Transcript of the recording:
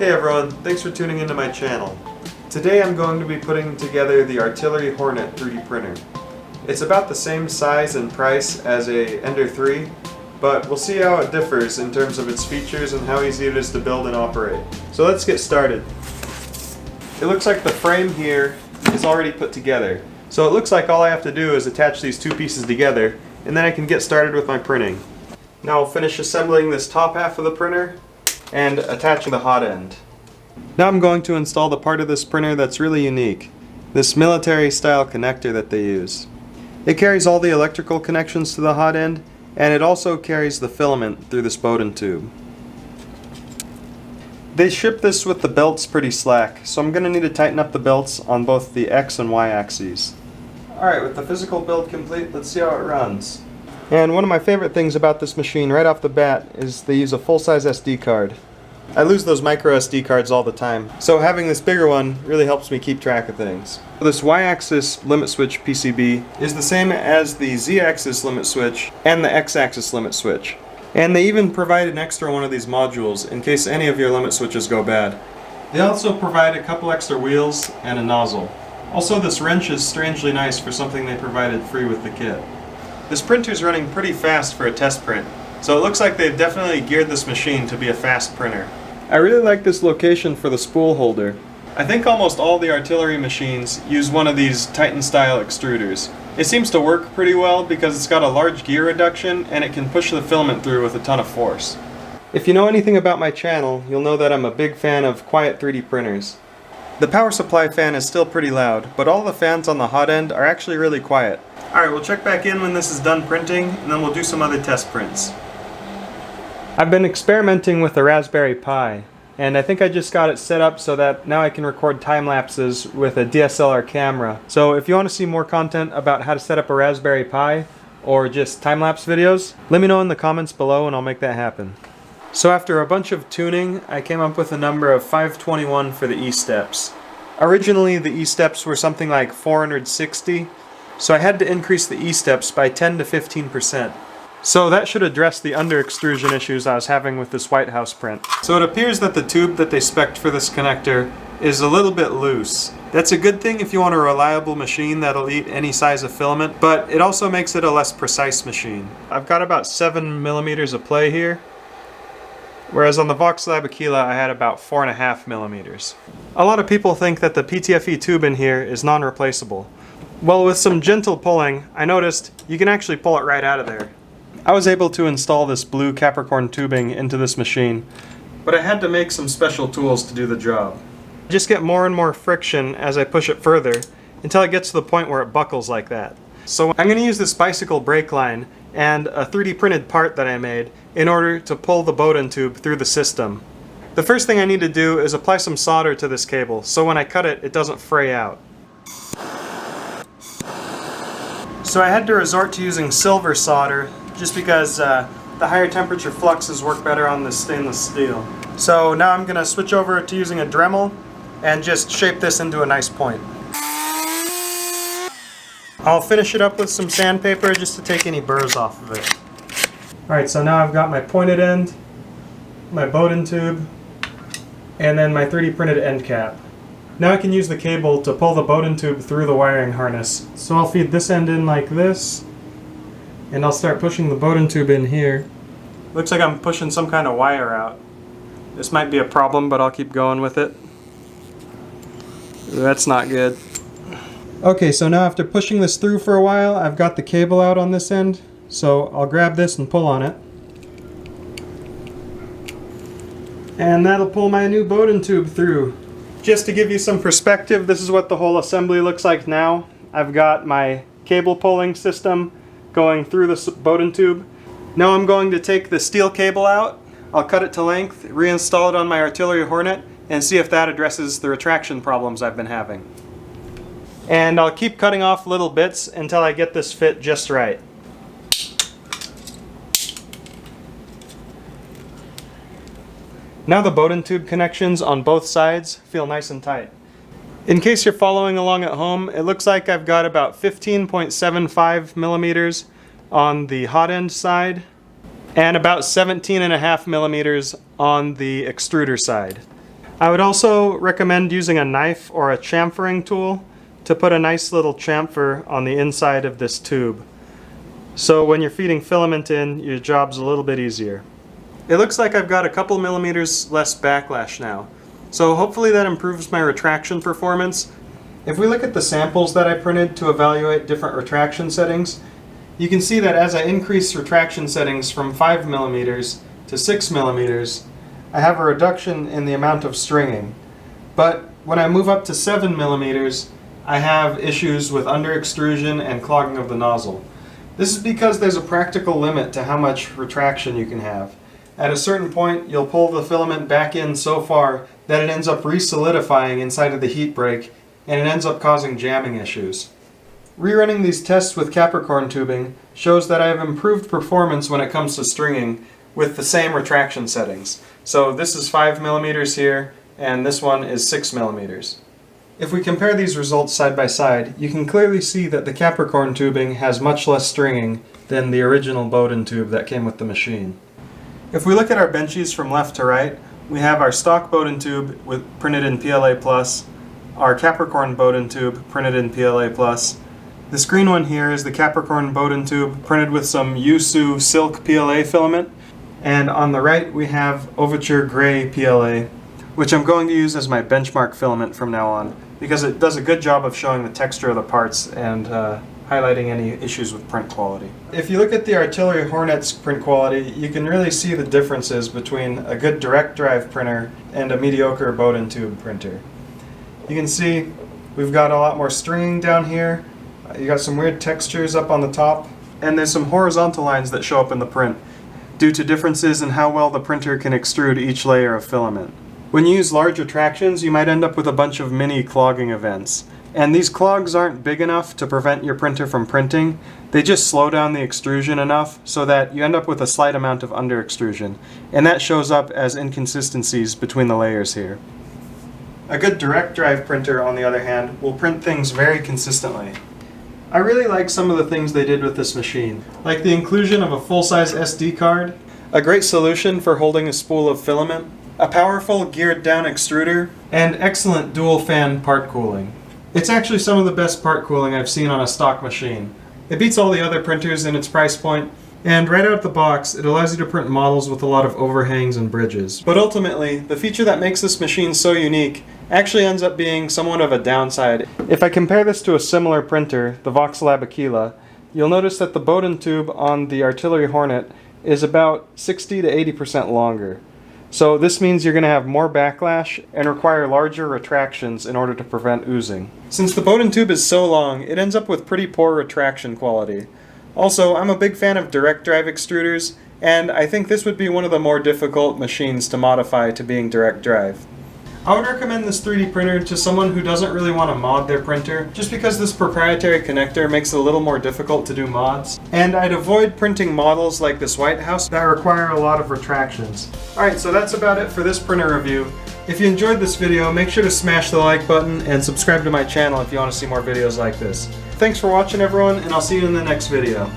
Hey everyone, thanks for tuning into my channel. Today I'm going to be putting together the Artillery Hornet 3D printer. It's about the same size and price as a Ender 3, but we'll see how it differs in terms of its features and how easy it is to build and operate. So let's get started. It looks like the frame here is already put together. So it looks like all I have to do is attach these two pieces together, and then I can get started with my printing. Now I'll finish assembling this top half of the printer and attaching the hot end. Now I'm going to install the part of this printer that's really unique, this military style connector that they use. It carries all the electrical connections to the hot end, and it also carries the filament through this Bowden tube. They ship this with the belts pretty slack, so I'm going to need to tighten up the belts on both the X and Y axes. Alright, with the physical build complete, let's see how it runs. And one of my favorite things about this machine right off the bat is they use a full-size SD card. I lose those micro SD cards all the time, so having this bigger one really helps me keep track of things. This Y-axis limit switch PCB is the same as the Z-axis limit switch and the X-axis limit switch. And they even provide an extra one of these modules in case any of your limit switches go bad. They also provide a couple extra wheels and a nozzle. Also, this wrench is strangely nice for something they provided free with the kit. This printer's running pretty fast for a test print, so it looks like they've definitely geared this machine to be a fast printer. I really like this location for the spool holder. I think almost all the artillery machines use one of these Titan style extruders. It seems to work pretty well because it's got a large gear reduction and it can push the filament through with a ton of force. If you know anything about my channel, you'll know that I'm a big fan of quiet 3D printers. The power supply fan is still pretty loud, but all the fans on the hot end are actually really quiet. Alright, we'll check back in when this is done printing, and then we'll do some other test prints. I've been experimenting with the Raspberry Pi, and I think I just got it set up so that now I can record time lapses with a DSLR camera. So if you want to see more content about how to set up a Raspberry Pi, or just time-lapse videos, let me know in the comments below and I'll make that happen. So after a bunch of tuning, I came up with a number of 521 for the E-steps. Originally the E-steps were something like 460, so I had to increase the E-steps by 10 to 15%. So that should address the under extrusion issues I was having with this White House print. So it appears that the tube that they spec'd for this connector is a little bit loose. That's a good thing if you want a reliable machine that'll eat any size of filament, but it also makes it a less precise machine. I've got about 7 millimeters of play here, whereas on the Voxelab Aquila I had about 4.5 millimeters. A lot of people think that the PTFE tube in here is non-replaceable. Well, with some gentle pulling, I noticed you can actually pull it right out of there. I was able to install this blue Capricorn tubing into this machine, but I had to make some special tools to do the job. I just get more and more friction as I push it further until it gets to the point where it buckles like that. So I'm going to use this bicycle brake line and a 3D printed part that I made in order to pull the Bowden tube through the system. The first thing I need to do is apply some solder to this cable so when I cut it, it doesn't fray out. So I had to resort to using silver solder just because the higher temperature fluxes work better on this stainless steel. So now I'm going to switch over to using a Dremel and just shape this into a nice point. I'll finish it up with some sandpaper just to take any burrs off of it. Alright, so now I've got my pointed end, my Bowden tube, and then my 3D printed end cap. Now I can use the cable to pull the Bowden tube through the wiring harness. So I'll feed this end in like this, and I'll start pushing the Bowden tube in here. Looks like I'm pushing some kind of wire out. This might be a problem, but I'll keep going with it. That's not good. Okay, so now after pushing this through for a while, I've got the cable out on this end. So I'll grab this and pull on it. And that'll pull my new Bowden tube through. Just to give you some perspective, this is what the whole assembly looks like now. I've got my cable pulling system going through the Bowden tube. Now I'm going to take the steel cable out. I'll cut it to length, reinstall it on my Artillery Hornet, and see if that addresses the retraction problems I've been having. And I'll keep cutting off little bits until I get this fit just right. Now the Bowden tube connections on both sides feel nice and tight. In case you're following along at home, it looks like I've got about 15.75 millimeters on the hot end side and about 17.5 millimeters on the extruder side. I would also recommend using a knife or a chamfering tool to put a nice little chamfer on the inside of this tube. So when you're feeding filament in, your job's a little bit easier. It looks like I've got a couple millimeters less backlash now. So hopefully that improves my retraction performance. If we look at the samples that I printed to evaluate different retraction settings, you can see that as I increase retraction settings from 5 millimeters to 6 millimeters, I have a reduction in the amount of stringing. But when I move up to 7 millimeters, I have issues with under extrusion and clogging of the nozzle. This is because there's a practical limit to how much retraction you can have. At a certain point, you'll pull the filament back in so far that it ends up re-solidifying inside of the heat break, and it ends up causing jamming issues. Rerunning these tests with Capricorn tubing shows that I have improved performance when it comes to stringing with the same retraction settings. So this is 5 millimeters here, and this one is 6 millimeters. If we compare these results side by side, you can clearly see that the Capricorn tubing has much less stringing than the original Bowden tube that came with the machine. If we look at our benchies from left to right, we have our stock Bowden tube printed in PLA+, our Capricorn Bowden tube printed in PLA+. This green one here is the Capricorn Bowden tube printed with some Yusu silk PLA filament. And on the right we have Overture Gray PLA, which I'm going to use as my benchmark filament from now on, because it does a good job of showing the texture of the parts and highlighting any issues with print quality. If you look at the Artillery Hornet's print quality, you can really see the differences between a good direct drive printer and a mediocre Bowden tube printer. You can see we've got a lot more stringing down here, you got some weird textures up on the top, and there's some horizontal lines that show up in the print due to differences in how well the printer can extrude each layer of filament. When you use large retractions, you might end up with a bunch of mini clogging events. And these clogs aren't big enough to prevent your printer from printing. They just slow down the extrusion enough so that you end up with a slight amount of under extrusion. And that shows up as inconsistencies between the layers here. A good direct drive printer, on the other hand, will print things very consistently. I really like some of the things they did with this machine, like the inclusion of a full-size SD card, a great solution for holding a spool of filament, a powerful geared down extruder, and excellent dual fan part cooling. It's actually some of the best part cooling I've seen on a stock machine. It beats all the other printers in its price point, and right out of the box it allows you to print models with a lot of overhangs and bridges. But ultimately, the feature that makes this machine so unique actually ends up being somewhat of a downside. If I compare this to a similar printer, the Voxelab Aquila, you'll notice that the Bowden tube on the Artillery Hornet is about 60 to 80% longer. So this means you're going to have more backlash and require larger retractions in order to prevent oozing. Since the Bowden tube is so long, it ends up with pretty poor retraction quality. Also, I'm a big fan of direct drive extruders, and I think this would be one of the more difficult machines to modify to being direct drive. I would recommend this 3D printer to someone who doesn't really want to mod their printer, just because this proprietary connector makes it a little more difficult to do mods. And I'd avoid printing models like this White House that require a lot of retractions. Alright, so that's about it for this printer review. If you enjoyed this video, make sure to smash the like button and subscribe to my channel if you want to see more videos like this. Thanks for watching everyone, and I'll see you in the next video.